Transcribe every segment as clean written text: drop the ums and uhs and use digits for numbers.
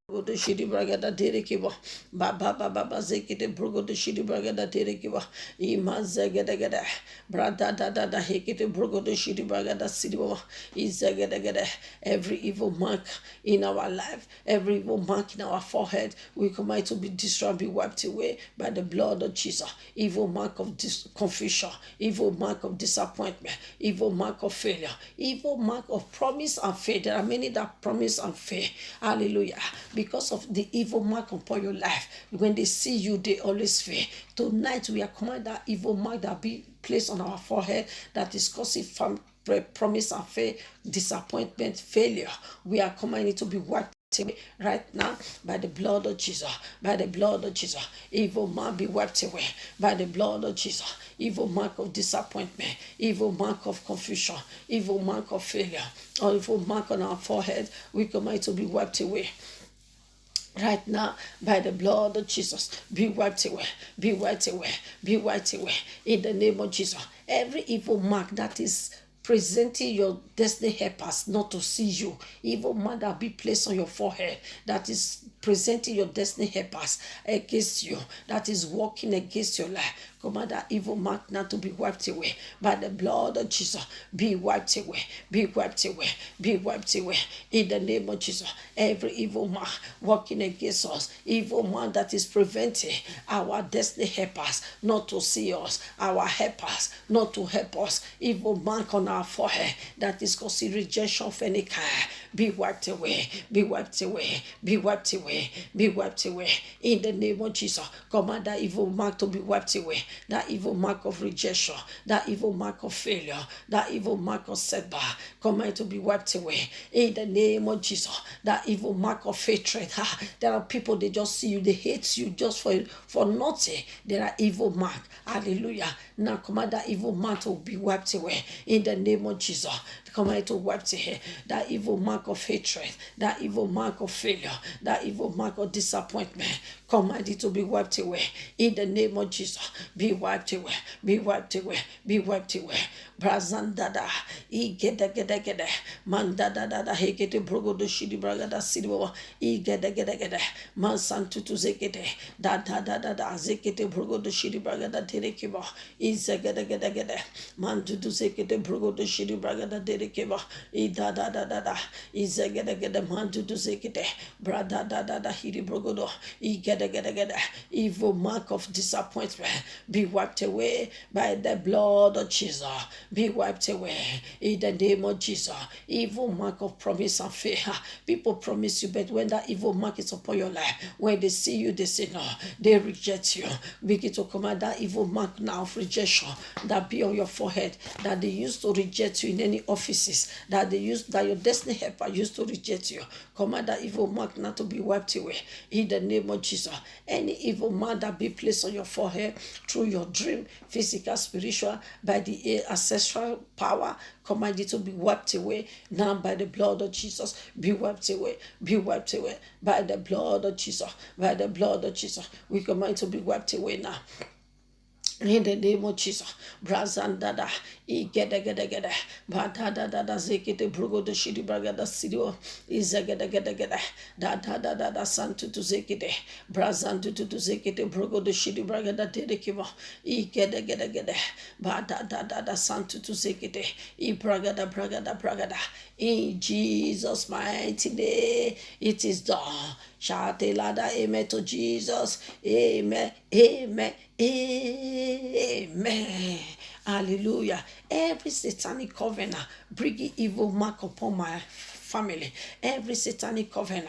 Brugodo shidi bragada derekiba. Baba zekete brugodo shidi bragada derekiba. Ima zegedegede. Brada da hekete brugodo shidi bragada sidiba. Izegedegede. Every evil mark in our life, every evil mark in our forehead, we command to be destroyed, be wiped away by the blood of Jesus. Evil mark of confusion, evil mark of disappointment, evil mark of failure, evil mark of promise and faith. There are many that promise and faith. Hallelujah. Because of the evil mark upon your life, when they see you, they always fail. Tonight, we are commanding that evil mark that be placed on our forehead that is causing promise and faith, disappointment, failure. We are commanding to be wiped away right now by the blood of Jesus. By the blood of Jesus, evil mark be wiped away by the blood of Jesus. Evil mark of disappointment, evil mark of confusion, evil mark of failure, or evil mark on our forehead, we command to be wiped away right now by the blood of Jesus. Be wiped away, be wiped away, be wiped away in the name of Jesus. Every evil mark that is presenting your destiny helpers not to see you, evil mark that be placed on your forehead that is presenting your destiny helpers against you, that is working against your life, command that evil mark now to be wiped away by the blood of Jesus. Be wiped away, be wiped away, be wiped away in the name of Jesus. Every evil mark working against us, evil mark that is preventing our destiny helpers not to see us, our helpers not to help us, evil mark on our forehead that is causing rejection of any kind, be wiped away, be wiped away, be wiped away, be wiped away in the name of Jesus. Command that evil mark to be wiped away, that evil mark of rejection, that evil mark of failure, that evil mark of setback, command to be wiped away in the name of Jesus. That evil mark of hatred. There are people, they just see you, they hate you just for nothing. There are evil mark. Hallelujah. Now command that evil mark to be wiped away in the name of Jesus. Command to wipe away that evil mark of hatred, that evil mark of failure, that evil mark of disappointment. Command it to be wiped away in the name of Jesus. Be wiped away, be wiped away, be wiped away. Brazandada, gede, mandada, hekete brogodo shidi bragada sidiwa, gede, mansantutu zekete, da zekete brogodo shidi bragada derekiba, gede, mantutu zekete brogodo shidi bragada derekiba, da, gede, mantutu zekete, brada hidi brogodo, gede, evil mark of disappointment, be wiped away by the blood of Jesus. Be wiped away in the name of Jesus. Evil mark of promise and faith. People promise you, but when that evil mark is upon your life, when they see you, they say no, they reject you. Begin to command that evil mark now of rejection that be on your forehead, that they used to reject you in any offices, that your destiny helper used to reject you. Command that evil mark now to be wiped away in the name of Jesus. Any evil mark that be placed on your forehead through your dream, physical, spiritual, by the ancestral power, command it to be wiped away now by the blood of Jesus. Be wiped away, be wiped away by the blood of Jesus, by the blood of Jesus. We command it to be wiped away now in the name of Jesus. Brazandada, gede, badada, zekete, brugo de shidi bragada sidio, gede, da, santu to zekete, brazantu to zekete, brugo de shidi bragada dedekiva, gede, badada, santu to zekete, bragada, in Jesus' mighty name, it is done. Shout a louder amen to Jesus. Amen. Amen. Amen. Hallelujah. Every satanic covenant bringing evil mark upon my family, every satanic covenant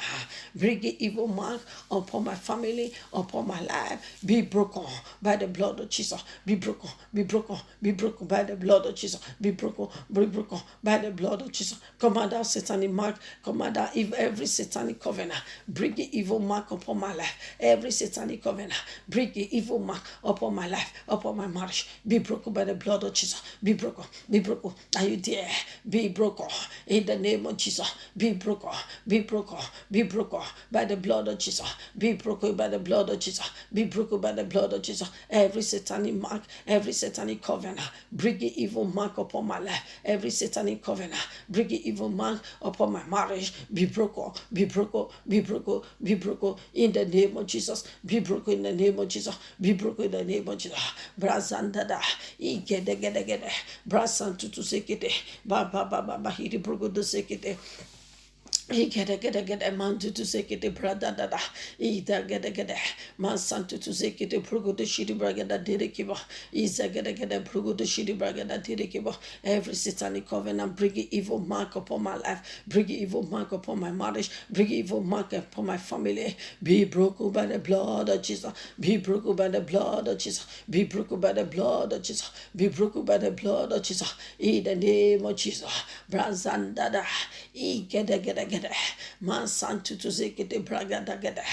bringing evil mark upon my family, upon my life, be broken by the blood of Jesus. Be broken by the blood of Jesus. Be broken by the blood of Jesus. Command that satanic mark, command that every satanic covenant bringing evil mark upon my life, every satanic covenant bringing evil mark upon my life, upon my marriage, be broken by the blood of Jesus. Be broken. Are you there? Be broken in the name of Jesus. be broken, be broken, be broken by the blood of Jesus, be broken by the blood of Jesus, be broken by the blood of Jesus. Every satanic mark, every satanic covenant, bring the evil mark upon my life. Every satanic covenant, bring the evil mark upon my marriage. Be broken, be broken, be broken, be broken in the name of Jesus. Be broken in the name of Jesus. Be broken in the name of Jesus. Brazandada, igede, brasantutu sekete, ba hidi broken the sekete. Get man to sekete brada dada ida get man santo to sekete prugo to shidi bragada derekiba isa get prugo to shidi bragada derekiba. Every satanic covenant bring evil mark upon my life, bring evil mark upon my marriage, bring evil mark upon my family. Be broken by the blood of Jesus, be broken by the blood of Jesus, be broken by the blood of Jesus, be broken by the blood of Jesus in the name of Jesus. Brazandada get man santu to zekete bragada gada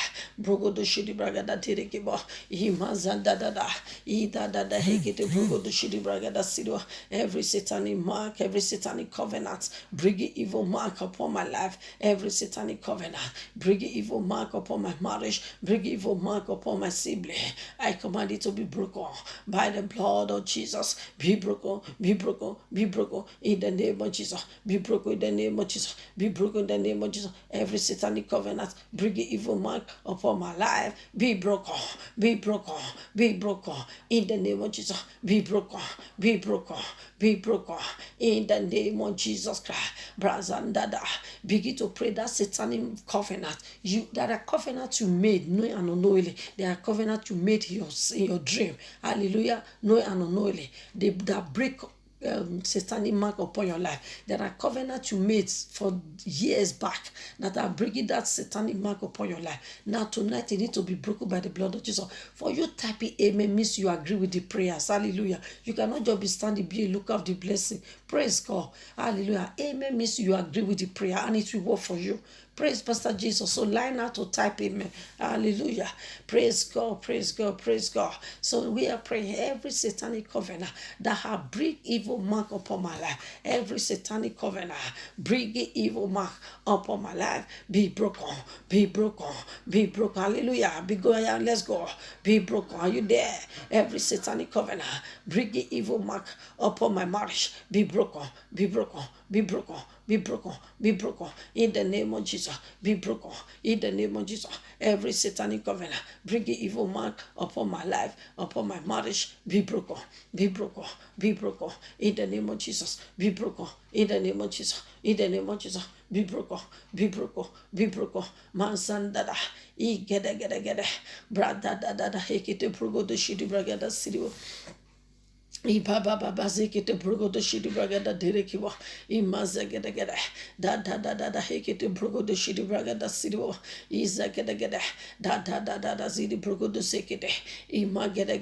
brogo do shidi bragada tirekibo imazanda dada ida dada hekete brogo do shidi bragada sido. Every satanic mark, every satanic covenant, bring evil mark upon my life. Every satanic covenant, bring evil mark upon my marriage, bring evil mark upon my sibling. I command it to be broken by the blood of Jesus. Be broken, be broken, be broken in the name of Jesus. Be broken in the name of Jesus. Be broken in the name of Jesus. Every satanic covenant, bring evil mark upon my life. Be broken, be broken, be broken in the name of Jesus. Be broken, be broken, be broken in the name of Jesus Christ. Brazandada, begin to pray that satanic covenant. There are covenants you made, knowing and unknowingly. There are covenants you made in your dream. Hallelujah, knowing and unknowingly. That break satanic mark upon your life. There are covenants you made for years back that are bringing that satanic mark upon your life. Now tonight it needs to be broken by the blood of Jesus. For you typing amen means you agree with the prayers. Hallelujah. You cannot just be standing, be a look of the blessing. Praise God. Hallelujah. Amen means you agree with the prayer and it will work for you. Praise Pastor Jesus. So line out to type amen. Hallelujah. Praise God, praise God, praise God. So we are praying every satanic covenant that have bring evil mark upon my life. Every satanic covenant bring evil mark upon my life. Be broken, be broken, be broken. Hallelujah. Be going, let's go. Be broken. Are you there? Every satanic covenant bring evil mark upon my marriage. Be broken, be broken, be broken, be broken, be broken in the name of Jesus. Be broken in the name of Jesus. Every satanic covenant bring evil mark upon my life, upon my marriage. Be broken, be broken, be broken in the name of Jesus. Be broken in the name of Jesus. In the name of Jesus. Be broken, be broken, be broken. Man sandada, get, brada da hekite progo de shidi bragada sidio. Baba zekete brogo de shidi bragada derekiwa imaza gede da hekete brogo de shidi bragada sidiwa iza gede da zidi brogo de sekete ima gede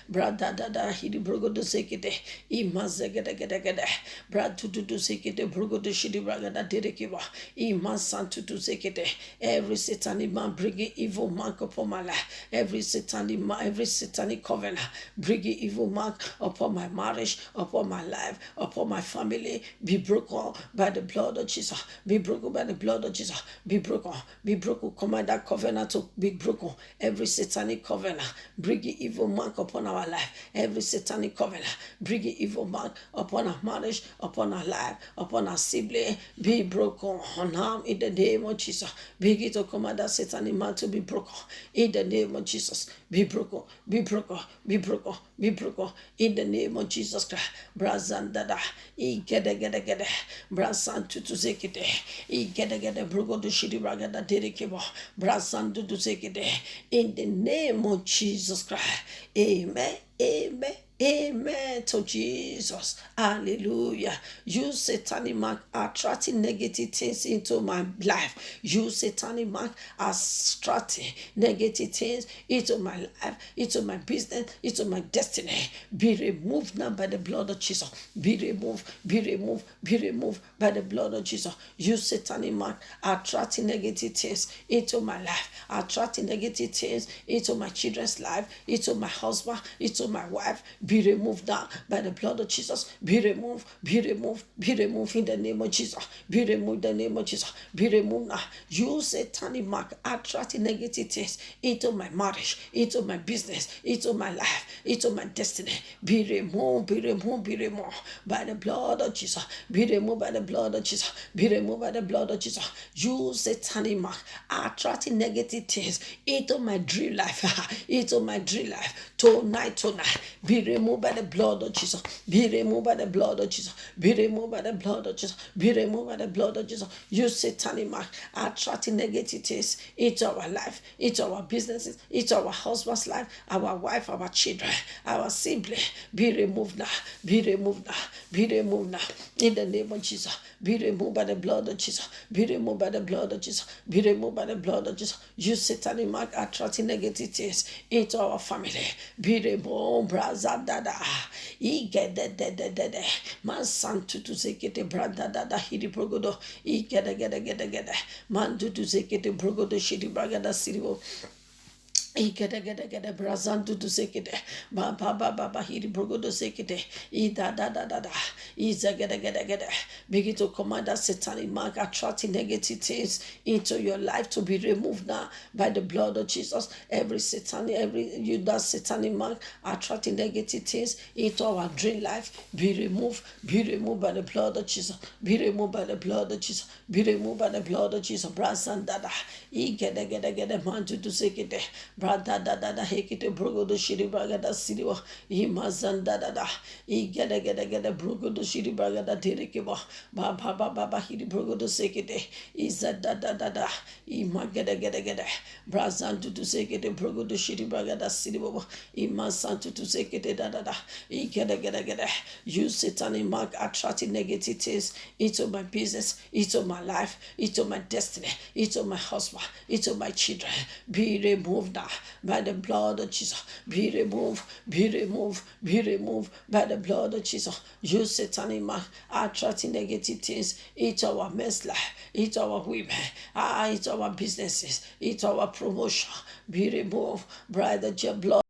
brada da hidi brogo de sekete imaza gede brad to sekete brogo de shidi bragada derekiwa ima santu to sekete. Every satanic man bringing evil mark upon my life. Every satanic covenant bringing evil mark upon my marriage, upon my life, upon my family, be broken by the blood of Jesus. Be broken by the blood of Jesus. Be broken, be broken. Command that covenant to be broken. Every satanic covenant bringing evil mark upon our life. Every satanic covenant bringing evil mark upon our marriage, upon our life, upon our sibling, be broken now in the name of Jesus. Begin to command that satanic man to be broken in the name of Jesus. Be broken, be broken, be broken, be broken in the name of Jesus Christ. Brazandada, gede, Brasantu to zekete, gede, Brugo to Shidi Bragada Derekebo, Brasantu to zekete, in the name of Jesus Christ. Amen, amen. Amen to Jesus. Hallelujah. You satanic mark attracting negative things into my life. You satanic mark attracting negative things into my life, into my business, into my destiny. Be removed now by the blood of Jesus. Be removed, be removed, be removed by the blood of Jesus. You satanic mark attracting negative things into my life, attracting negative things into my children's life, into my husband, into my wife. be removed now by the blood of Jesus. Be removed, be removed, be removed in the name of Jesus. Be removed in the name of Jesus. Be removed now. You satanic mark attracting negative things into my marriage, into my business, into my life, into my destiny. Be removed, be removed, be removed by the blood of Jesus. Be removed by the blood of Jesus. Be removed by the blood of Jesus. You satanic mark attracting negative things into my dream life, into my dream life. Tonight, be removed by the blood of Jesus. Be removed by the blood of Jesus. Be removed by the blood of Jesus. Be removed by the blood of Jesus. You satanic mark attracting negative things into our life, into our businesses, into our husband's life, our wife, our children, our sibling. Be removed now. Be removed now. Be removed now. In the name of Jesus. Be removed by the blood of Jesus. Be removed by the blood of Jesus. Be removed by the blood of Jesus. You satanic mark attracting negative things into our family. Be removed, braza dada. Ige de. Man santu tu sekete brada dada hidi progodo. Ige de. Man tu sekete progodo shidi bragada siribo. Gede brazandu to sekete ba hiri brogodo sekete da gede begin to command that satanic mark attracting negative things into your life to be removed now by the blood of Jesus. Every that satanic mark attracting negative things into our dream life be removed by the blood of Jesus. Be removed by the blood of Jesus. Be removed by the blood of Jesus. Brazandada gede man to sekete brada da hekite brogodo shiri bragada siriwa imazanda da gede brogodo shiri bragada terekeba ba hiri brogodo sekete izada da imagede brazantu to sekete brogodo shiri bragada siriwa imasantu to sekete da gede you satanic mark attracting negative things into my business, into my life, into my destiny, into my husband, into my children. Be removed now by the blood of Jesus. Be removed by the blood of Jesus. You satanic mark attracting negative things into our men's life, into our women, into our businesses, into our promotion. Be removed by the blood.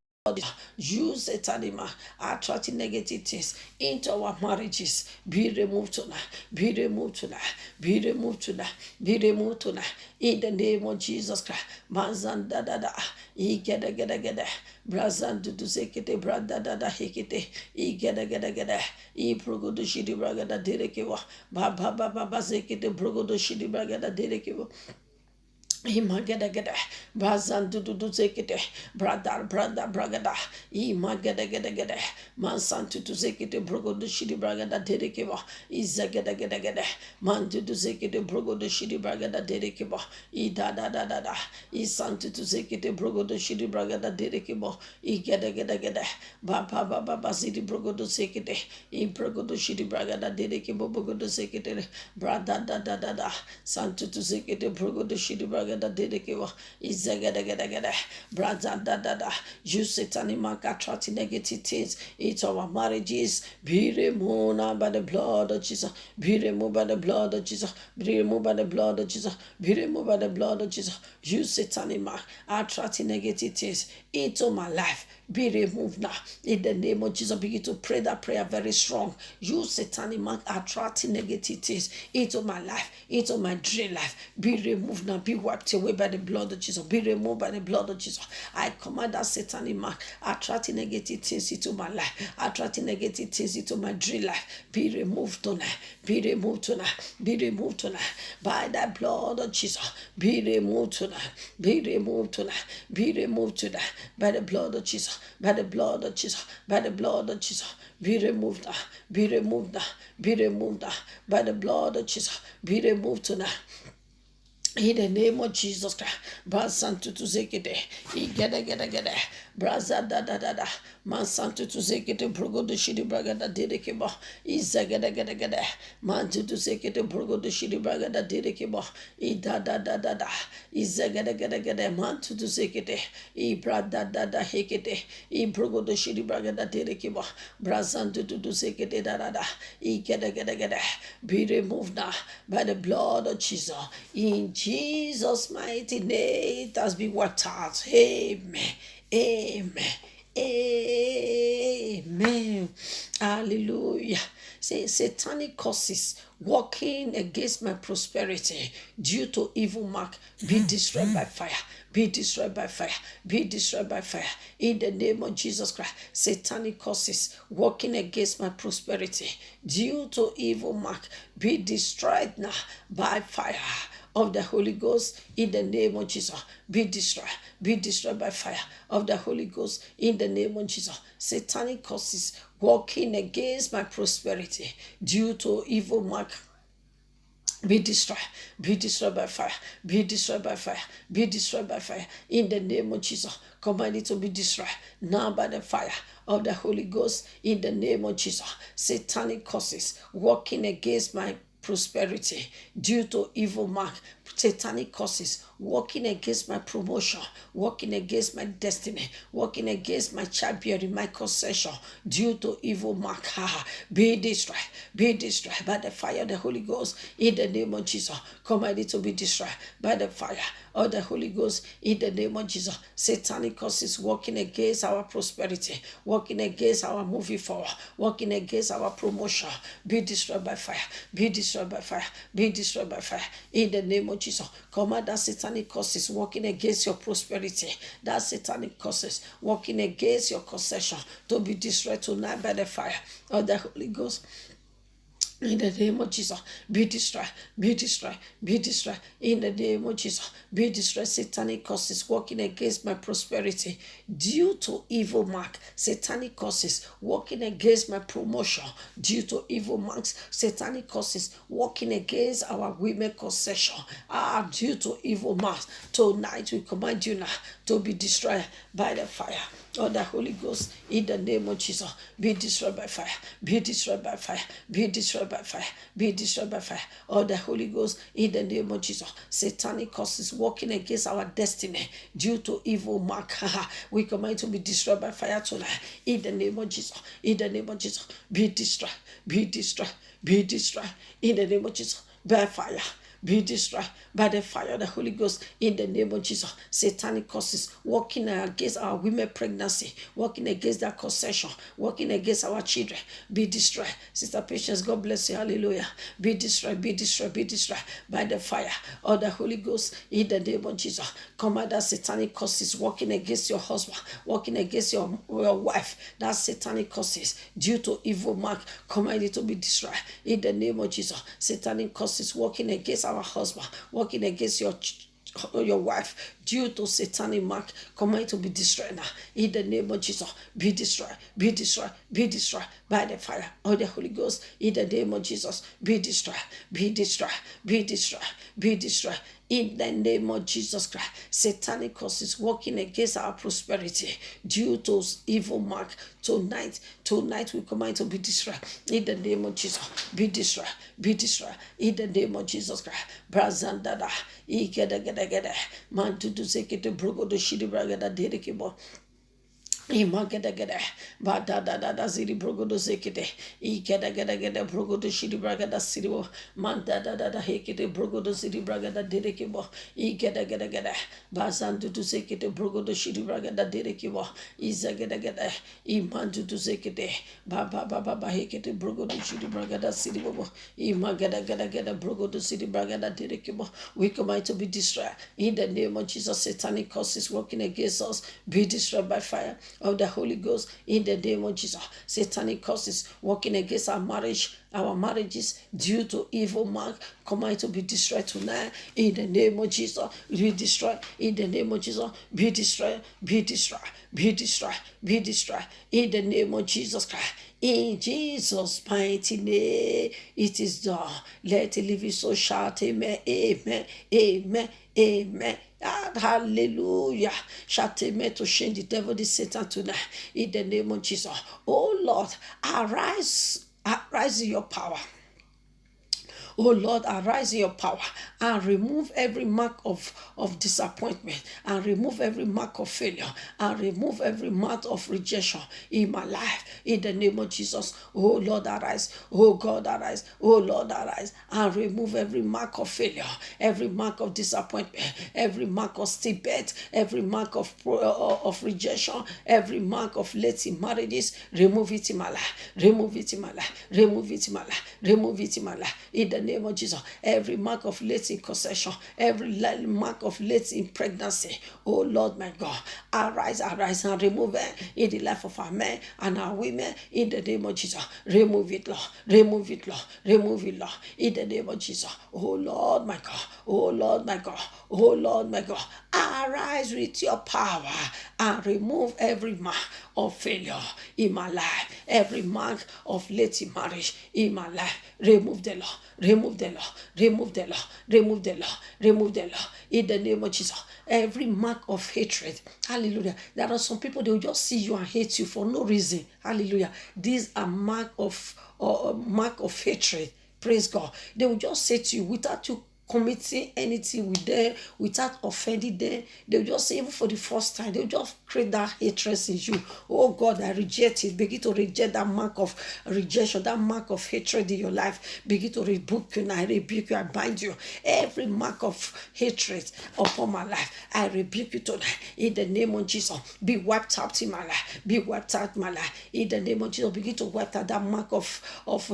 Use satanic mark attracting negative things into our marriages. Be removed tonight. Be removed tonight. Be removed tonight. Be removed tonight. In the name of Jesus Christ. Manzan da gede. Brazan to sekete brada hekete. Gede. Progodo shidi bragada derekewa. Ba sekete progodo shidi bragada derekewa. Imagada Bazandu zekete brother bragada Imagada Mansantu to zekete brogo the shidi bragada derekeba Izagada Mantu to zekete brogo the shidi bragada derekeba da Isantu to zekete brogo the shidi bragada derekeba Igada Baba Zidi brogo the sekete Improgo the shidi bragada derekeba bogo the sekete brada da Santu to zekete brogo the shidi bragada dedekewa izagada brada you satanic mark attracting negative things into our marriages. Be removed now by the blood of Jesus. Be removed by the blood of Jesus. Be removed by the blood of Jesus. Be removed by the blood of Jesus. You satanic mark attracting negative things into my life. Be removed now in the name of Jesus. Begin to pray that prayer very strong. You satanic mark attracting negative things into my life, into my dream life. Be removed now. Be wiped away by the blood of Jesus. Be removed by the blood of Jesus. I command that satanic mark attracting negative things into my life, attracting negative things into my dream life. Be removed tonight. Be removed tonight. Be removed tonight by the blood of Jesus. Be removed tonight. Be removed tonight. Be removed tonight by the blood of Jesus. By the blood of Jesus. By the blood of Jesus. Be removed now. Be removed now. Be removed now by the blood of Jesus. Be removed tonight. In the name of Jesus Christ, Basantu to Zekete, Gede, Braza da, Mansantu to Zekete, Brogo de Shidi Braga da Dedekeba, Izagada, Mantu to Zekete, Brogo de Shidi Braga da Dedekeba, da, Izagada, Mantu to Zekete, Brada da Hekete, Brogo de Shidi Braga da Dedekeba, Brazantu to Zekete da, Gede, be removed now by the blood of Jesus. In Jesus' mighty name, it has been worked out. Amen. Amen. Hallelujah. Say satanic causes working against my prosperity due to evil mark be destroyed by fire. Be destroyed by fire. Be destroyed by fire. In the name of Jesus Christ. Satanic causes working against my prosperity due to evil mark be destroyed now by fire of the Holy Ghost in the name of Jesus. Be destroyed by fire of the Holy Ghost in the name of Jesus. Satanic causes working against my prosperity due to evil mark be destroyed by fire, be destroyed by fire, be destroyed by fire. In the name of Jesus, command it to be destroyed now by the fire of the Holy Ghost. In the name of Jesus, satanic causes working against my prosperity due to evil mark, satanic causes working against my promotion, working against my destiny, working against my childbearing, my concession due to evil mark. Be destroyed by the fire of the Holy Ghost in the name of Jesus. Command it to be destroyed by the fire of the Holy Ghost in the name of Jesus. Satanic causes working against our prosperity, working against our moving forward, working against our promotion. Be destroyed by fire. Be destroyed by fire. Be destroyed by fire in the name of Jesus. Command that satanic causes working against your prosperity, that satanic causes working against your concession to be destroyed tonight by the fire of the Holy Ghost. In the name of Jesus, be destroyed, be destroyed, be destroyed. In the name of Jesus, be destroyed. Satanic causes working against my prosperity due to evil mark. Satanic causes working against my promotion due to evil marks. Satanic causes working against our women concession due to evil marks. Tonight we command you now to be destroyed by the fire of the Holy Ghost in the name of Jesus. Be destroyed by fire. Be destroyed by fire. Be destroyed by fire. Be destroyed by fire of the Holy Ghost in the name of Jesus. Satanic causes working against our destiny due to evil mark. We command to be destroyed by fire tonight in the name of Jesus. In the name of Jesus. Be destroyed. Be destroyed. Be destroyed in the name of Jesus by fire. Be destroyed by the fire of the Holy Ghost in the name of Jesus. Satanic causes working against our women pregnancy, working against their concession, working against our children. Be destroyed. Sister Patience, God bless you. Hallelujah. Be destroyed, be destroyed, be destroyed by the fire of the Holy Ghost in the name of Jesus. Command that satanic causes working against your husband, working against your wife. That satanic causes due to evil mark. Command it to be destroyed in the name of Jesus. Satanic causes working against our husband, working against your wife due to satanic mark. Command to be destroyed now in the name of Jesus. Be destroyed, be destroyed, be destroyed by the fire of the Holy Ghost in the name of Jesus. Be destroyed, be destroyed, be destroyed, be destroyed in the name of Jesus Christ. Satanic causes working against our prosperity due to evil mark. Tonight we command to be destroyed in the name of Jesus. Be destroyed, be destroyed in the name of Jesus Christ. Brazandada, Ikedegedegede, Mantudu Sekete Brugo de Shidi Bragada Derekibo. Imagedegede, Badada Ziri Brogodo Zekete, Ikedegede Brogodo Shidi Bragada Siribo, Mandada Hekete Brogodo Ziri Bragada Derekibo, Ikedegede, Bazandu to Zekete Brogodo Shidi Bragada Derekibo, Izagedegede, Imandu to Zekete, Baba Hekete Brogodo Shidi Bragada Siribo, Imagedegede Brogodo City Bragada Derekibo. We command to be destroyed in the name of Jesus. Satanic causes working against us be destroyed by fire of the Holy Ghost in the name of Jesus. Satanic causes working against our marriages due to evil mark. Command to be destroyed tonight in the name of Jesus. Be destroyed in the name of Jesus. Be destroyed, be destroyed, be destroyed, be destroyed in the name of Jesus Christ. In Jesus' mighty name, it is done. Let it live so shout, amen, amen, amen, amen. Hallelujah. Shout amen to shame the devil, the Satan tonight. In the name of Jesus. Oh Lord, arise in your power. Oh Lord, arise in your power and remove every mark of disappointment, and remove every mark of failure, and remove every mark of rejection in my life. In the name of Jesus. Oh Lord, arise. Oh God, arise. Oh Lord, arise and remove every mark of failure, every mark of disappointment, every mark of stillbirth, every mark of rejection, every mark of late in marriages. Remove it in my life. Remove it in my life. Remove it in my life. Remove it in my life. In the name of Jesus. Every mark of late in conception, every mark of late in pregnancy. Oh Lord, my God, arise, arise and remove it in the life of our men and our women. In the name of Jesus. Remove it, Lord. Remove it, Lord. Remove it, Lord. In the name of Jesus. Oh Lord, my God. Oh Lord, my God. Oh Lord, my God. Arise with your power and remove every mark of failure in my life, every mark of late in marriage in my life. Remove the law, remove the law, remove the law, remove the law, remove the law in the name of Jesus. Every mark of hatred, hallelujah. There are some people, they will just see you and hate you for no reason, hallelujah. These are mark of hatred. Praise God. They will just say to you without you committing anything with them, without offending them. They'll just say, even for the first time, they'll just create that hatred in you. Oh God, I reject it. Begin to reject that mark of rejection, that mark of hatred in your life. Begin to rebuke you. I rebuke you. I bind you. Every mark of hatred upon my life, I rebuke you tonight. In the name of Jesus, be wiped out in my life. Be wiped out in my life. In the name of Jesus, begin to wipe out that mark of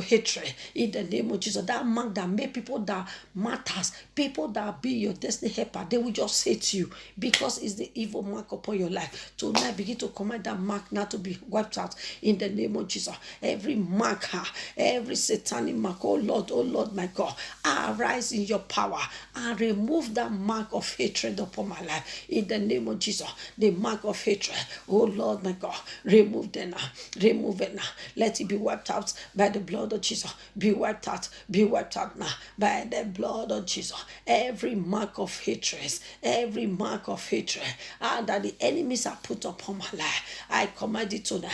hatred. In the name of Jesus, that mark that made people that matters, people that be your destiny helper, they will just hate you because it's the evil mark upon your life. Tonight, begin to command that mark not to be wiped out in the name of Jesus. Every marker, every satanic mark, oh Lord, my God, arise in your power and remove that mark of hatred upon my life in the name of Jesus. The mark of hatred, oh Lord, my God, remove them now, remove it now. Let it be wiped out by the blood of Jesus. Be wiped out now by the blood of Jesus. Every mark of hatred, every mark of hatred that the enemies are put upon my life, I command it to now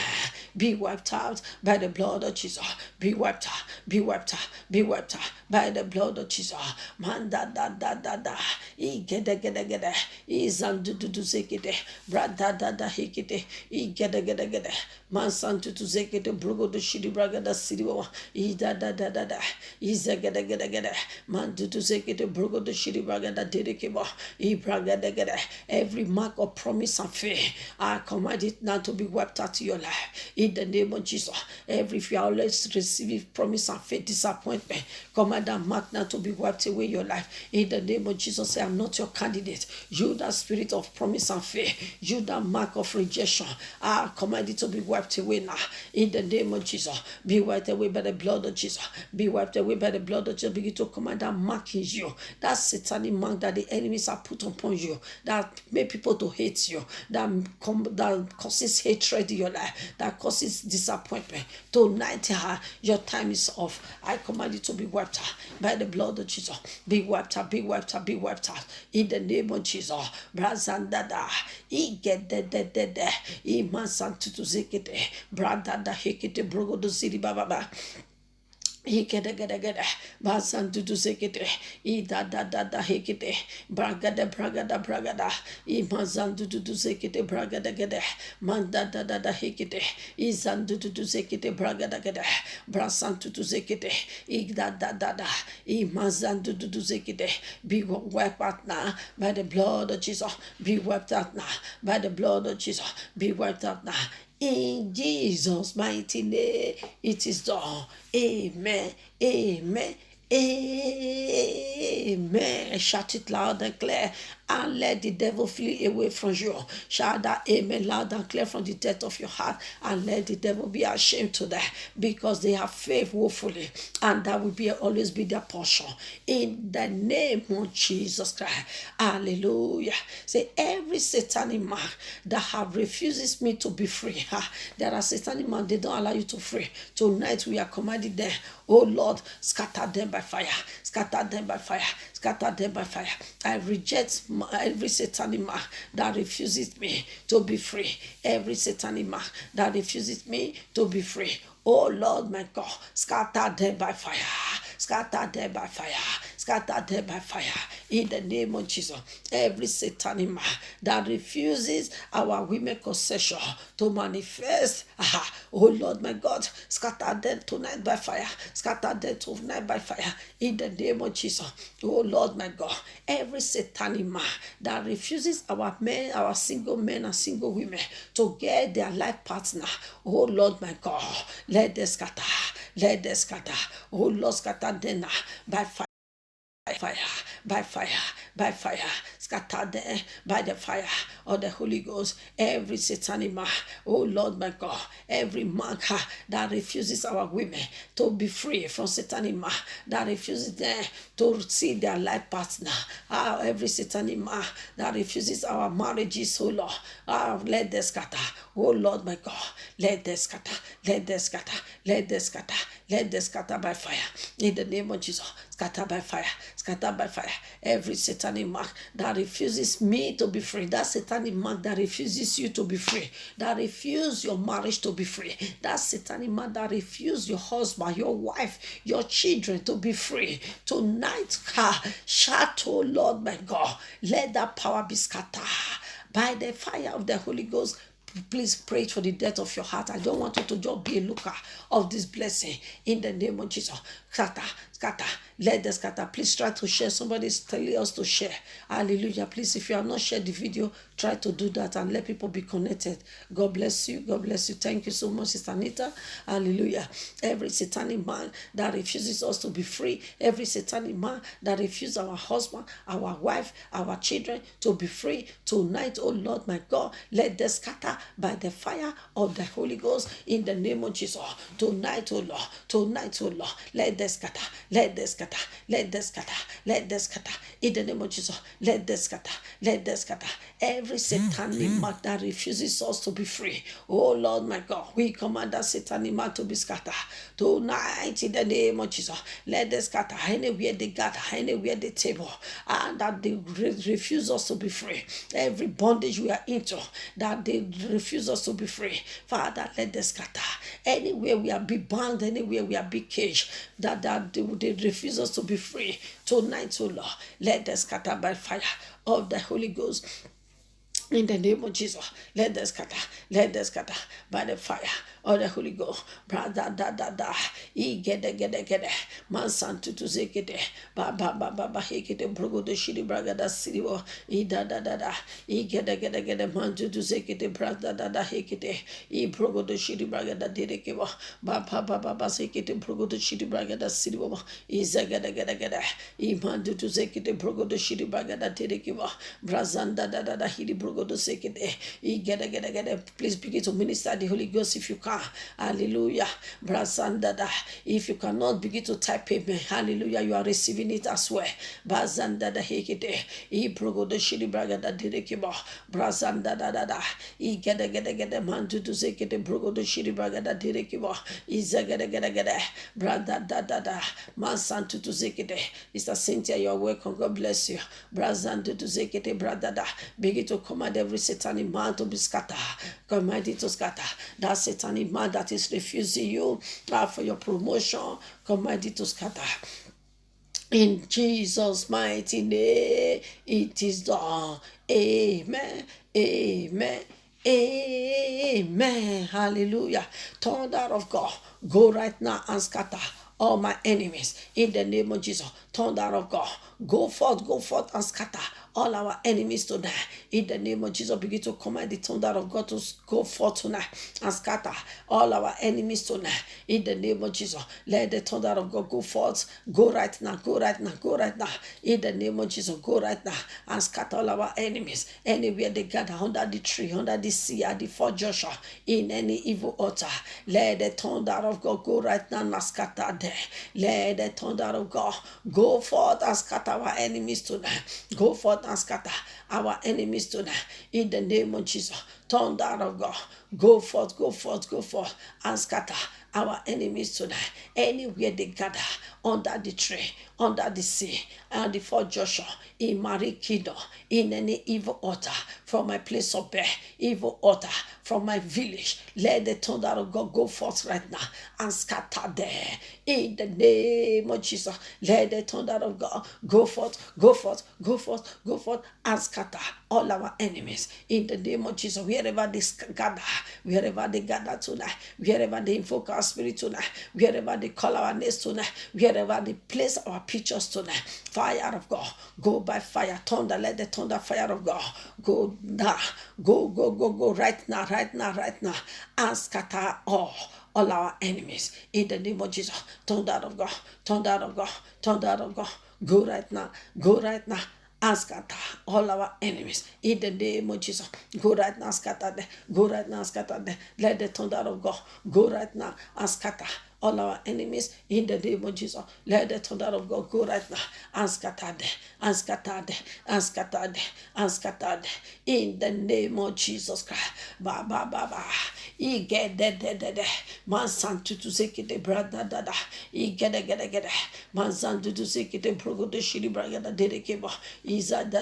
be wiped out by the blood of Jesus. Be wiped out, be wiped out, be wiped out by the blood of Jesus. Man da gede izandudu zekete brada hikete gede man santutu zekete brugo do shidi braga da siriwa da izagede man tutu zekete brugo do shidi braga da dedekeba braga gede. Every mark of promise and faith, I command it now to be wiped out of your life in the name of Jesus. Every if you are always receiving promise and faith disappointment, command that mark now to be wiped away your life in the name of Jesus. Say, I'm not your candidate. You that spirit of promise and faith, you that mark of rejection, I command it to be wiped away now in the name of Jesus. Be wiped away by the blood of Jesus. Be wiped away by the blood of Jesus. Begin to command that mark in you, that satanic mark that the enemies are put upon you, that make people to hate you, that causes hatred in your life, that causes disappointment. Tonight, your time is off. I command you to be wiped out by the blood of Jesus. Be wiped out, be wiped out, be wiped out in the name of Jesus. Brazandada, Iman Santutu Zekete, Bradada Hekete Brogodo City Baba. Hikede basan tutu sekete da hikete bragada imazan tutu sekete bragada gede manda da hikete izan tutu sekete bragada gede brasan tutu sekete da imazan tutu sekete. Be wiped out now by the blood of Jesus. Be wiped out now by the blood of Jesus. Be wiped out now. In Jesus' mighty name, it is done. Amen. Amen. Amen. Shout it loud and clear and let the devil flee away from you. Shout that amen loud and clear from the depth of your heart and let the devil be ashamed to that because they have faith woefully and that will always be their portion. In the name of Jesus Christ. Hallelujah. Say every satanic mark that have refuses me to be free. There are satanic mark, they don't allow you to free. Tonight we are commanding them. Oh Lord, scatter them by fire. Scatter them by fire. Scatter them by fire. I reject every satanic mark that refuses me to be free. Every satanic mark that refuses me to be free. Oh Lord, my God, scatter them by fire. Scatter them by fire. Scatter them by fire. In the name of Jesus. Every satanic man that refuses our women concession to manifest. Oh Lord my God. Scatter them tonight by fire. Scatter them tonight by fire. In the name of Jesus. Oh Lord my God. Every satanic man that refuses our men, our single men and single women to get their life partner. Oh Lord my God. Let them scatter. Let them scatter. Oh Lord, scatter them now by fire. By fire, by fire, by fire, scatter them by the fire of the Holy Ghost. Every satanic man, oh Lord my God, every man that refuses our women to be free from satanic man, that refuses them to see their life partner. Every satanic man that refuses our marriages, oh Lord, let them scatter. Oh Lord my God, let them scatter, let them scatter, let them scatter, let them scatter by fire. In the name of Jesus, scatter by fire. Scatter by fire. Every satanic mark that refuses me to be free, that satanic mark that refuses you to be free, that refuses your marriage to be free, that satanic mark that refuses your husband, your wife, your children to be free. Tonight, shout, oh Lord my God, let that power be scattered by the fire of the Holy Ghost. Please pray for the depth of your heart. I don't want you to just be a looker of this blessing. In the name of Jesus. Scatter, scatter. Let the scatter. Please try to share. Somebody's telling us to share. Hallelujah. Please, if you have not shared the video, try to do that and let people be connected. God bless you. God bless you. Thank you so much, Sister Anita. Hallelujah. Every satanic man that refuses us to be free, every satanic man that refuses our husband, our wife, our children to be free tonight, oh Lord my God, let them scatter by the fire of the Holy Ghost in the name of Jesus. Tonight, oh Lord, tonight, oh Lord, let them scatter, let them scatter, let them scatter, let them scatter in the name of Jesus. Let them scatter, let them scatter. Every satanic mark that refuses us to be free, oh Lord my God, we command that satanic mark to be scattered tonight in the name of Jesus. Let them scatter anywhere they gather, anywhere they table, and that they refuse us to be free. Every bondage we are into, that they refuse us to be free. Father, let them scatter. Anywhere we are be bound, anywhere we are be caged, that they refuse us to be free. Tonight, oh Lord, let them scatter by fire of the Holy Ghost. In the name of Jesus, let them scatter by the fire of the Holy Ghost. Brother, get man santu to zekete, ba hekete, brogo de shidi braga da siriwo, get man to zekete, brother, hekete, brogo de shidi braga da derekewa, ba sekete, brogo de shidi braga da siriwo, get, man to zekete, brogo de shidi braga da derekewa, brazanda hidi brogo. Please begin to minister the Holy Ghost if you can. Hallelujah. If you cannot, begin to type amen. Hallelujah. You are receiving it as well. Bazanda da hekete. Progodo shidi braga da direkeba. Brazanda da. Get man to zekete. Progodo shidi braga da direkeba. Get. Brada da. Man santu to zekete. Mr. Cynthia, you are welcome. God bless you. Brazanda to zekete. Brada da. Begin to command every satanic man to be scattered. Command it to scatter. That satanic man that is refusing you for your promotion, command it to scatter. In Jesus' mighty name, it is done. Amen. Amen. Amen. Hallelujah. Thunder of God, go right now and scatter all my enemies in the name of Jesus. Thunder of God, go forth and scatter all our enemies tonight in the name of Jesus. Begin to command the thunder of God to go forth tonight and scatter all our enemies tonight in the name of Jesus. Let the thunder of God go forth. Go right now in the name of Jesus. Go right now and scatter all our enemies anywhere they gather, under the tree, under the sea, at the Fort Joshua, in any evil altar. Let the thunder of God go right now and scatter there. Let the thunder of God go forth and scatter our enemies tonight. Go forth and scatter our enemies tonight in the name of Jesus. Thunder of God, go forth and scatter our enemies tonight. Anywhere they gather, under the tree, under the sea, and the Fort Joshua, in Marie Kingdom, in any evil altar from my place of birth, evil altar from from my village. Let the thunder of God go forth right now and scatter there. In the name of Jesus, let the thunder of God go forth, go forth, go forth, go forth, and scatter all our enemies. In the name of Jesus, wherever they gather tonight, wherever they invoke our spirit tonight, wherever they call our names tonight, wherever they place our pictures tonight, fire of God, go by fire, thunder, let the thunder fire of God go now, go right now, and scatter all our enemies. In the name of Jesus, thunder of God, thunder of God, thunder of God, go right now, and scatter all our enemies. In the name of Jesus, go right now, scatter them, go right now, scatter them. Let the thunder of God go right now and scatter all our enemies. In the name of Jesus, let the thunder of God go right now and scatter them, and scatter them, and scatter them, and scatter them. In the name of Jesus Christ, ba ba ba ba. I get de man santu to sekite brada dada. I get man santu to sekite progo de shiri bragada de keba. Iza da.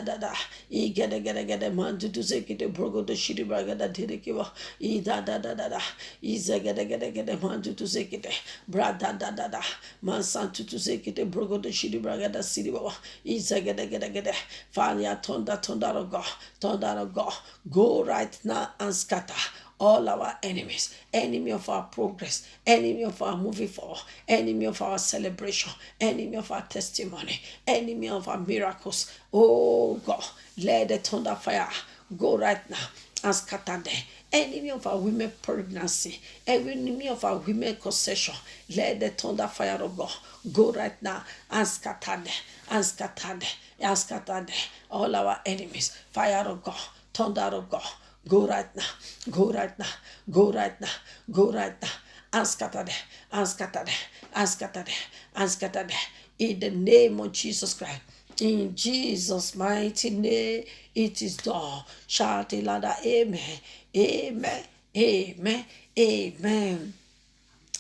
I get man to sekite progo de shiri bragada de keba. I da. Iza get man to sekite brada dada. Man santu to sekite progo de shiri bragada siri baba. Iza get fire thunder of God, go right now and scatter all our enemies, enemy of our progress, enemy of our moving forward, enemy of our celebration, enemy of our testimony, enemy of our miracles. Oh God, let the thunder fire go right now and scatter them. Enemy of our women pregnancy, enemy of our women concession, let the thunder fire of God go right now and scatter them, and scatter them, and scatter them. All our enemies, fire of God, thunder of God, go right now, go right now, go right now, go right now, and scatter them, and scatter them, and scatter them, and scatter them. In the name of Jesus Christ. In Jesus' mighty name, it is done. Shout it louder, amen, amen, amen, amen.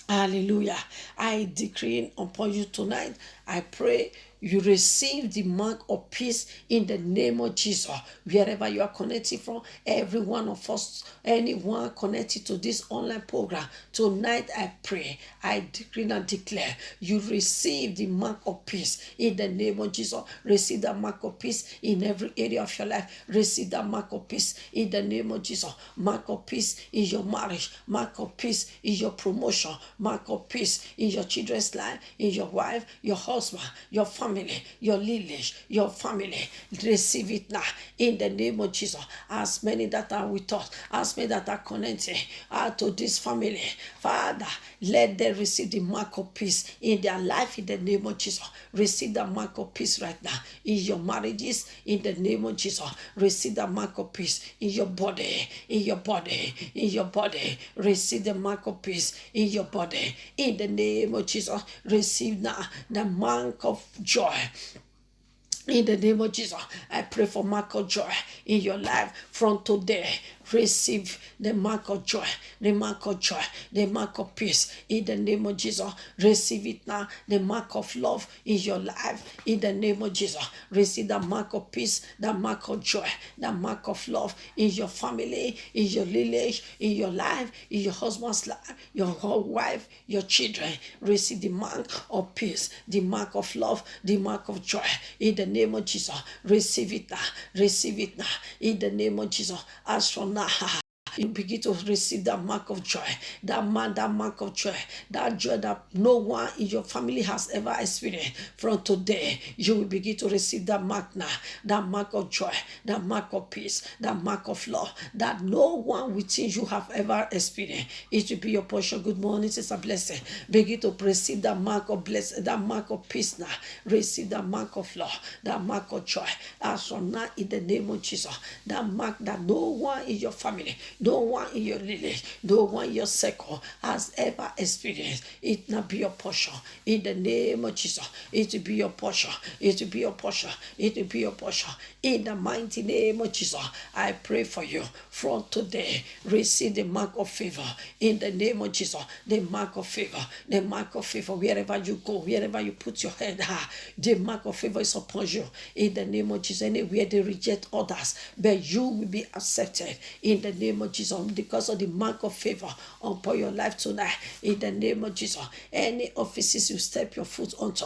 Hallelujah. I decree upon you tonight, I pray you receive the mark of peace in the name of Jesus. Wherever you are connected from, every one of us, anyone connected to this online program, tonight I pray, I decree and declare, you receive the mark of peace in the name of Jesus. Receive that mark of peace in every area of your life. Receive that mark of peace in the name of Jesus. Mark of peace in your marriage. Mark of peace in your promotion. Mark of peace in your children's life, in your wife, your husband, your family, your lineage, your family. Receive it now in the name of Jesus. As many that are with us, as many that are connected to this family, Father, let them receive the mark of peace in their life in the name of Jesus. Receive the mark of peace right now in your marriages in the name of Jesus. Receive the mark of peace in your body, in your body, in your body. Receive the mark of peace in your body in the name of Jesus. Receive now the mark of joy. In the name of Jesus, I pray for mark of joy in your life from today. Receive the mark of joy, the mark of joy, the mark of peace in the name of Jesus. Receive it now, the mark of love in your life in the name of Jesus. Receive the mark of peace, the mark of joy, the mark of love in your family, in your village, in your life, in your husband's life, your whole wife, your children. Receive the mark of peace, the mark of love, the mark of joy in the name of Jesus. Receive it now, receive it now in the name of Jesus. As from now, you begin to receive that mark of joy, that mark of joy, that joy that no one in your family has ever experienced. From today, you will begin to receive that mark now, that mark of joy, that mark of peace, that mark of love, that no one within you have ever experienced. It will be your portion. Good morning, it's a blessing. Begin to receive that mark of blessing, that mark of peace now. Receive that mark of love, that mark of joy. As from now, in the name of Jesus, that mark that no one in your family, no one in your village, no one in your circle has ever experienced. It not be your portion. In the name of Jesus, it will be your portion. It will be your portion. It will be your portion. In the mighty name of Jesus, I pray for you. From today, receive the mark of favor. In the name of Jesus, the mark of favor. The mark of favor. Wherever you go, wherever you put your head, the mark of favor is upon you. In the name of Jesus, anywhere they reject others, but you will be accepted. In the name of of Jesus, because of the mark of favor upon your life tonight. In the name of Jesus, any offices you step your foot onto,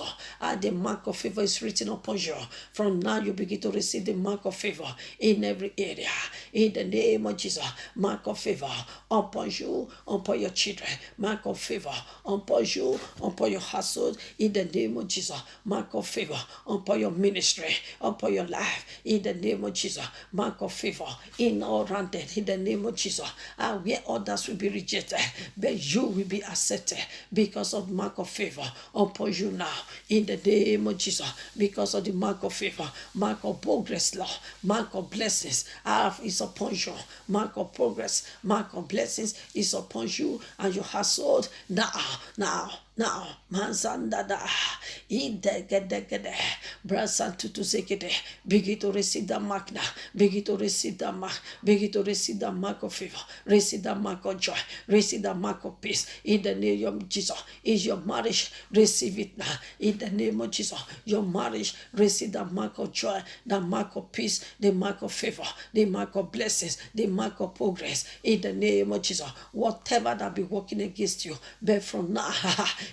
the mark of favor is written upon you. From now, you begin to receive the mark of favor in every area. In the name of Jesus, mark of favor upon you, upon your children. Mark of favor upon you, upon your household. In the name of Jesus, mark of favor upon your ministry, upon your life. In the name of Jesus, mark of favor in all rounded. In the name of Jesus, where others will be rejected, but you will be accepted because of mark of favor upon you now. In the name of Jesus, because of the mark of favor, mark of progress, Lord, mark of blessings is upon you. Mark of progress, mark of blessings is upon you and your household now, Manzandada, Idegedegede, Brasantutu Zekede, begin to receive the mark now, begin to receive the mark, begin to receive the mark of favor, receive the mark of joy, receive the mark of peace. In the name of Jesus, is your marriage, receive it now. In the name of Jesus, your marriage, receive the mark of joy, the mark of peace, the mark of favor, the mark of blessings, the mark of progress. In the name of Jesus, whatever that be working against you, but from now,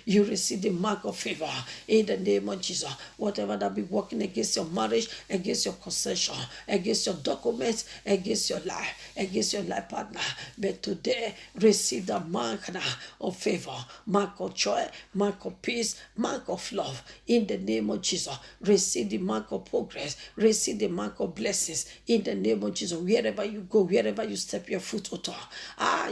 you receive the mark of favor. In the name of Jesus, whatever that be working against your marriage, against your concession, against your documents, against your life partner, but today receive the mark now of favor, mark of joy, mark of peace, mark of love. In the name of Jesus, receive the mark of progress, receive the mark of blessings. In the name of Jesus, wherever you go, wherever you step your foot onto,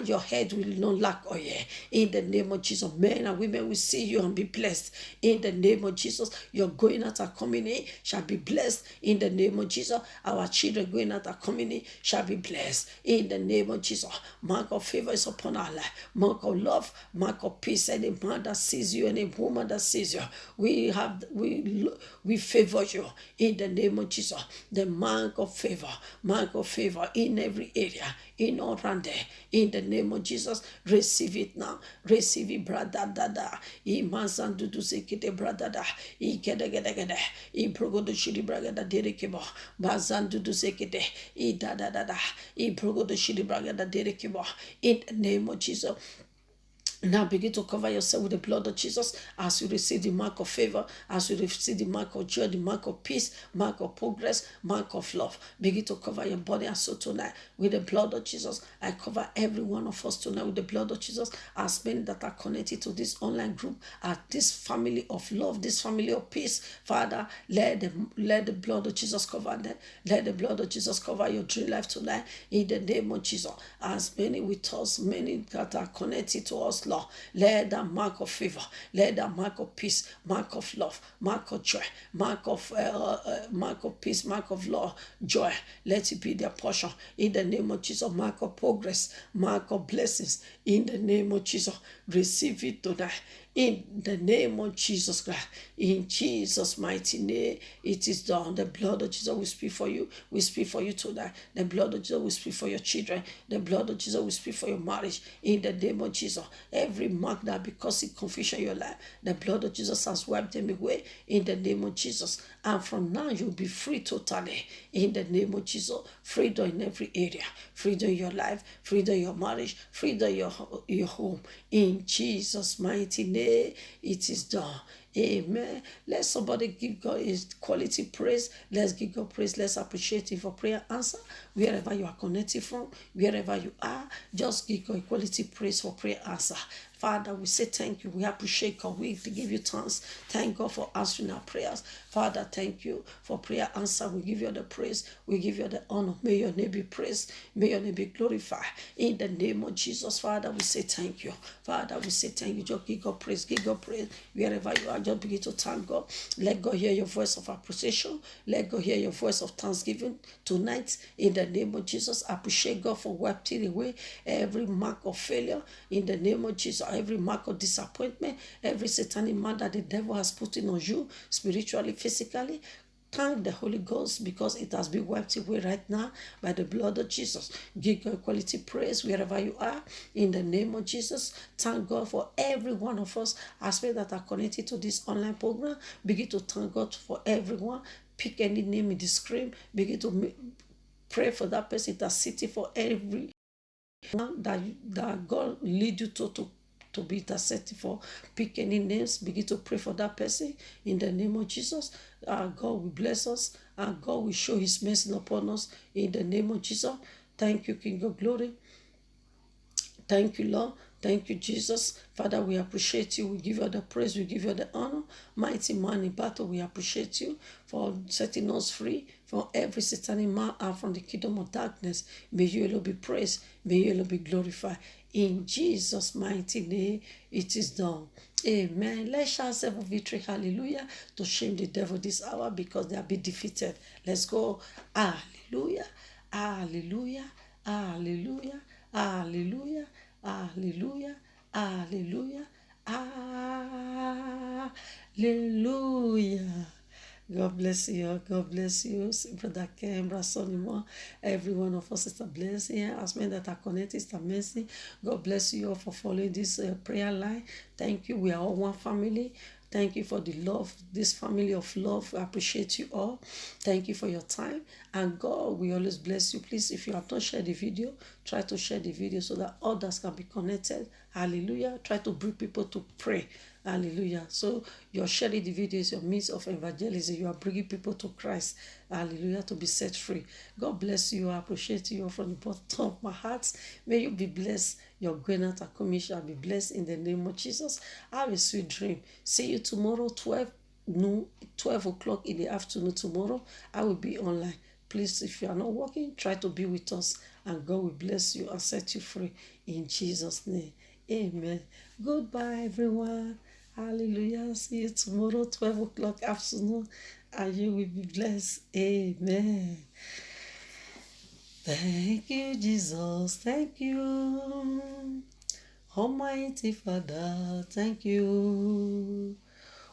your head will not lack oil. In the name of Jesus, men and women will see you and be blessed. In the name of Jesus, your going out and coming in shall be blessed. In the name of Jesus, our children going out and coming in shall be blessed. In the name of Jesus, mark of favor is upon our life, mark of love, mark of peace. Any man that sees you, any woman that sees you, we favor you. In the name of Jesus, the mark of favor in every area, in all round there. In the name of Jesus, receive it now. Receive it, brother. Dada. Imansan dudu sekete brother. I gede. I progodo shiri bragada derekebo. Bazan dudu sekete. I da. I progodo shiri bragada derekebo. In the name of Jesus. Now begin to cover yourself with the blood of Jesus as you receive the mark of favor, as you receive the mark of joy, the mark of peace, mark of progress, mark of love. Begin to cover your body and soul tonight with the blood of Jesus. I cover every one of us tonight with the blood of Jesus. As many that are connected to this online group, at this family of love, this family of peace, Father, let the blood of Jesus cover them. Let the blood of Jesus cover your dream life tonight in the name of Jesus. As many with us, many that are connected to us, Lord, let that mark of favor, let that mark of peace, mark of love, mark of joy, mark of peace, mark of love, joy, let it be their portion in the name of Jesus. Mark of progress, mark of blessings in the name of Jesus. Receive it tonight in the name of Jesus Christ. In Jesus' mighty name, it is done. The blood of Jesus will speak for you. We speak for you tonight. The blood of Jesus will speak for your children. The blood of Jesus will speak for your marriage. In the name of Jesus, every mark that because it confusion in your life, the blood of Jesus has wiped them away. In the name of Jesus, and from now you'll be free totally. In the name of Jesus, freedom in every area, freedom in your life, freedom in your marriage, freedom in your home. In Jesus' mighty name, it is done. Amen. Let somebody give God his quality praise. Let's give God praise. Let's appreciate Him for prayer answer. Wherever you are connected from, wherever you are, just give God quality praise for prayer answer. Father, we say thank you. We appreciate God. We give you thanks. Thank God for answering our prayers. Father, thank you for prayer answer. We give you the praise. We give you the honor. May your name be praised. May your name be glorified. In the name of Jesus, Father, we say thank you. Father, we say thank you. Just give God praise. Give God praise. Wherever you are, just begin to thank God. Let God hear your voice of appreciation. Let God hear your voice of thanksgiving tonight. In the name of Jesus, appreciate God for wiping away every mark of failure. In the name of Jesus, every mark of disappointment, every satanic mark that the devil has put in on you, spiritually, physically. Thank the Holy Ghost because it has been wiped away right now by the blood of Jesus. Give God quality praise wherever you are. In the name of Jesus, thank God for every one of us, aspects that are connected to this online program. Begin to thank God for everyone. Pick any name in the screen. Begin to pray for that person that's sitting for every that God lead you to be intercession for. Pick any names, begin to pray for that person in the name of Jesus. God will bless us, and God will show His mercy upon us in the name of Jesus. Thank you, King of Glory. Thank you, Lord. Thank you, Jesus. Father, we appreciate you. We give you the praise. We give you the honor. Mighty man in battle, we appreciate you for setting us free from every satanic man out from the kingdom of darkness. May you alone be praised. May you alone be glorified. In Jesus' mighty name, it is done. Amen. Let's shout seven victory. Hallelujah. To shame the devil this hour because they have been defeated. Let's go. Hallelujah. Hallelujah. Hallelujah. Hallelujah. Hallelujah. Hallelujah. Hallelujah. God bless you. God bless you. Brother Ken, Brother Solomon, every one of us is a blessing. As men that are connected, it's a mercy. God bless you all for following this prayer line. Thank you. We are all one family. Thank you for the love, this family of love. I appreciate you all. Thank you for your time. And God will always bless you. Please, if you have not shared the video, try to share the video so that others can be connected. Hallelujah. Try to bring people to pray. Hallelujah. So your sharing the video is your means of evangelism. You are bringing people to Christ. Hallelujah. To be set free. God bless you. I appreciate you from the bottom of my heart. May you be blessed. Your going out and coming shall be blessed in the name of Jesus. Have a sweet dream. See you tomorrow, 12 o'clock in the afternoon tomorrow. I will be online. Please, if you are not working, try to be with us, and God will bless you and set you free in Jesus' name. Amen. Goodbye, everyone. Hallelujah. See you tomorrow, 12 o'clock afternoon, and you will be blessed. Amen. Thank you, Jesus. Thank you. Almighty Father, thank you.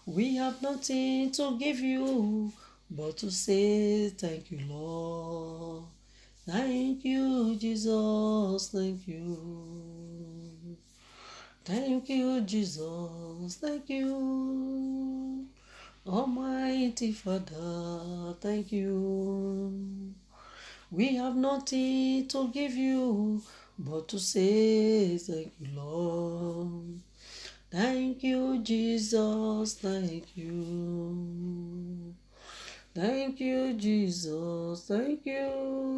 We have nothing to give you but to say thank you, Lord. Thank you, Jesus. Thank you. Thank you, Jesus. Thank you. Almighty Father, thank you. We have nothing to give you but to say thank you, Lord. Thank you, Jesus. Thank you. Thank you, Jesus. Thank you.